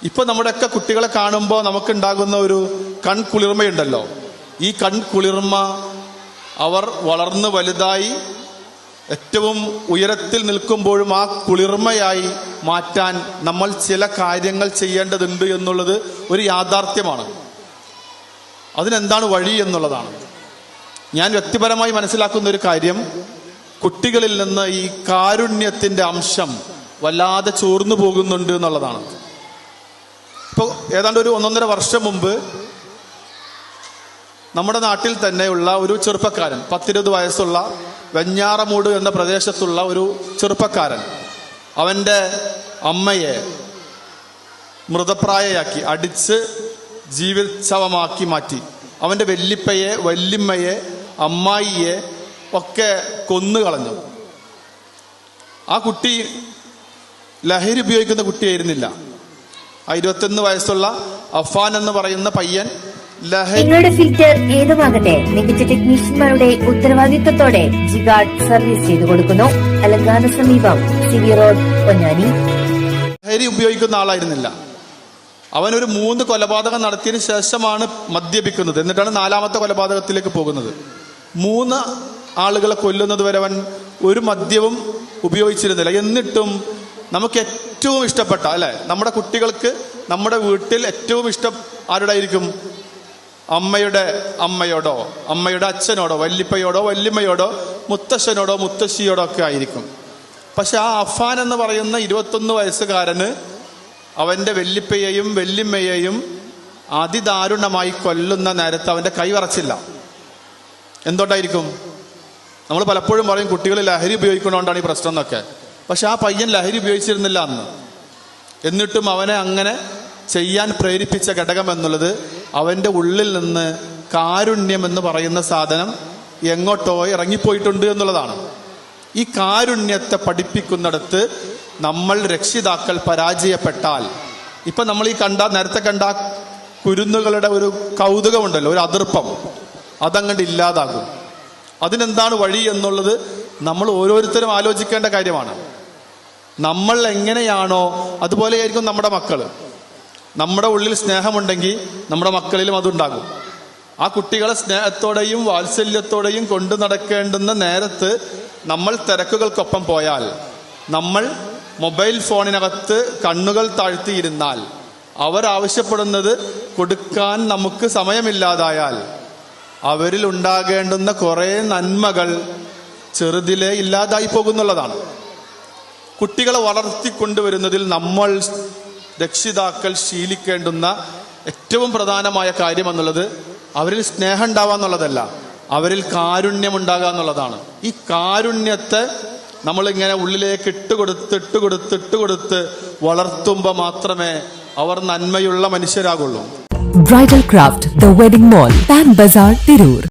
ഇപ്പൊ നമ്മുടെയൊക്കെ കുട്ടികളെ കാണുമ്പോൾ നമുക്കുണ്ടാകുന്ന ഒരു കൺകുളിർമയുണ്ടല്ലോ. ഈ കൺകുളിർമ അവർ വളർന്ന് വലുതായി ഏറ്റവും ഉയരത്തിൽ നിൽക്കുമ്പോഴും ആ കുളിർമയായി മാറ്റാൻ നമ്മൾ ചില കാര്യങ്ങൾ ചെയ്യേണ്ടതുണ്ട് എന്നുള്ളത് ഒരു യാഥാർത്ഥ്യമാണ്. അതിനെന്താണ് വഴി എന്നുള്ളതാണ്. ഞാൻ വ്യക്തിപരമായി മനസ്സിലാക്കുന്ന ഒരു കാര്യം, കുട്ടികളിൽ നിന്ന് ഈ കാരുണ്യത്തിന്റെ അംശം വല്ലാതെ ചോർന്നു പോകുന്നുണ്ട് എന്നുള്ളതാണ്. ഇപ്പോൾ ഏതാണ്ട് ഒരു 1.5 വർഷം മുമ്പ് നമ്മുടെ നാട്ടിൽ തന്നെയുള്ള ഒരു ചെറുപ്പക്കാരൻ, 10-20 വയസ്സുള്ള വെഞ്ഞാറമൂട് എന്ന പ്രദേശത്തുള്ള ഒരു ചെറുപ്പക്കാരൻ അവൻ്റെ അമ്മയെ മൃതപ്രായയാക്കി അടിച്ച് ജീവിതശവമാക്കി മാറ്റി. അവൻ്റെ വല്യപ്പയെ, വല്യമ്മയെ, അമ്മായിയെ ഒക്കെ കൊന്നുകളഞ്ഞു. ആ കുട്ടി ലഹരി ഉപയോഗിക്കുന്ന കുട്ടിയായിരുന്നില്ല. ആ 21 വയസ്സുള്ള അഫാൻ എന്ന് പറയുന്ന പയ്യൻ നിങ്ങളുടെ ഫിൽറ്റർ ഏതുമാകട്ടെ മികച്ച ടെക്നീഷ്യന്മാരുടെ ഉത്തരവാദിത്തത്തോടെ ജിഗാർഡ് സർവീസ് ചെയ്തു കൊടുക്കുന്നു. അലങ്കാന സമീപം സിവി റോഡ്, പൊന്നാനി. ലഹരി ഉപയോഗിക്കുന്ന ആളായിരുന്നില്ല. അവനൊരു 3 കൊലപാതകം നടത്തിയതിനു ശേഷമാണ് മദ്യപിക്കുന്നത്. എന്നിട്ടാണ് 4ാമത്തെ കൊലപാതകത്തിലേക്ക് പോകുന്നത്. 3 ആളുകളെ കൊല്ലുന്നത് വരെ അവൻ ഒരു മദ്യവും ഉപയോഗിച്ചിരുന്നില്ല. എന്നിട്ടും നമുക്ക് ഏറ്റവും ഇഷ്ടപ്പെട്ട അല്ലെ, നമ്മുടെ കുട്ടികൾക്ക് നമ്മുടെ വീട്ടിൽ ഏറ്റവും ഇഷ്ടം ആരോടായിരിക്കും? അമ്മയുടെ അമ്മയോടോ, അമ്മയുടെ അച്ഛനോടോ, വല്യപ്പയോടോ, വല്യമ്മയോടോ, മുത്തശ്ശനോടോ, മുത്തശ്ശിയോടോ ഒക്കെ ആയിരിക്കും. പക്ഷെ ആ അഫാൻ എന്ന് പറയുന്ന 21 വയസ്സുകാരന് അവൻ്റെ വല്യപ്പയെയും വല്യമ്മയെയും അതിദാരുണമായി കൊല്ലുന്ന നേരത്ത് അവൻ്റെ കൈ വിറച്ചില്ല. എന്തുകൊണ്ടായിരിക്കും? നമ്മൾ പലപ്പോഴും പറയും കുട്ടികൾ ലഹരി ഉപയോഗിക്കുന്നതുകൊണ്ടാണ് ഈ പ്രശ്നം എന്നൊക്കെ. പക്ഷെ ആ പയ്യൻ ലഹരി ഉപയോഗിച്ചിരുന്നില്ല അന്ന്. എന്നിട്ടും അവനെ അങ്ങനെ ചെയ്യാൻ പ്രേരിപ്പിച്ച ഘടകം എന്നുള്ളത് അവൻ്റെ ഉള്ളിൽ നിന്ന് കാരുണ്യം എന്ന് പറയുന്ന സാധനം എങ്ങോട്ടോ ഇറങ്ങിപ്പോയിട്ടുണ്ട് എന്നുള്ളതാണ്. ഈ കാരുണ്യത്തെ പഠിപ്പിക്കുന്നിടത്ത് നമ്മൾ രക്ഷിതാക്കൾ പരാജയപ്പെട്ടാൽ, ഇപ്പൊ നമ്മൾ ഈ നേരത്തെ കണ്ട കുരുന്നുകളുടെ ഒരു കൗതുകമുണ്ടല്ലോ, ഒരു അതിർപ്പം, അതങ്ങോട്ട് ഇല്ലാതാകും. അതിനെന്താണ് വഴി എന്നുള്ളത് നമ്മൾ ഓരോരുത്തരും ആലോചിക്കേണ്ട കാര്യമാണ്. നമ്മൾ എങ്ങനെയാണോ അതുപോലെയായിരിക്കും നമ്മുടെ മക്കള്. നമ്മുടെ ഉള്ളിൽ സ്നേഹമുണ്ടെങ്കിൽ നമ്മുടെ മക്കളിലും അതുണ്ടാകും. ആ കുട്ടികളെ സ്നേഹത്തോടെയും വാത്സല്യത്തോടെയും കൊണ്ടു നടക്കേണ്ടുന്ന നേരത്ത് നമ്മൾ തിരക്കുകൾക്കൊപ്പം പോയാൽ, നമ്മൾ മൊബൈൽ ഫോണിനകത്ത് കണ്ണുകൾ താഴ്ത്തിയിരുന്നാൽ, അവരാവശ്യപ്പെടുന്നത് കൊടുക്കാൻ നമുക്ക് സമയമില്ലാതായാൽ, അവരിൽ ഉണ്ടാകേണ്ടുന്ന കുറേ നന്മകൾ ചെറുതിലെ ഇല്ലാതായി പോകുന്നുള്ളതാണ്. കുട്ടികളെ വളർത്തിക്കൊണ്ടുവരുന്നതിൽ നമ്മൾ രക്ഷിതാക്കൾ ശീലിക്കേണ്ടുന്ന ഏറ്റവും പ്രധാനമായ കാര്യം എന്നുള്ളത് അവരിൽ സ്നേഹം ഉണ്ടാവുക എന്നുള്ളതല്ല, അവരിൽ കാരുണ്യമുണ്ടാകുക എന്നുള്ളതാണ്. ഈ കാരുണ്യത്തെ നമ്മളിങ്ങനെ ഉള്ളിലേക്ക് ഇട്ടുകൊടുത്ത് വളർത്തുമ്പോൾ മാത്രമേ അവർ നന്മയുള്ള മനുഷ്യരാകുള്ളൂ. Bridal craft, the wedding mall, Pan Bazaar, Tirur.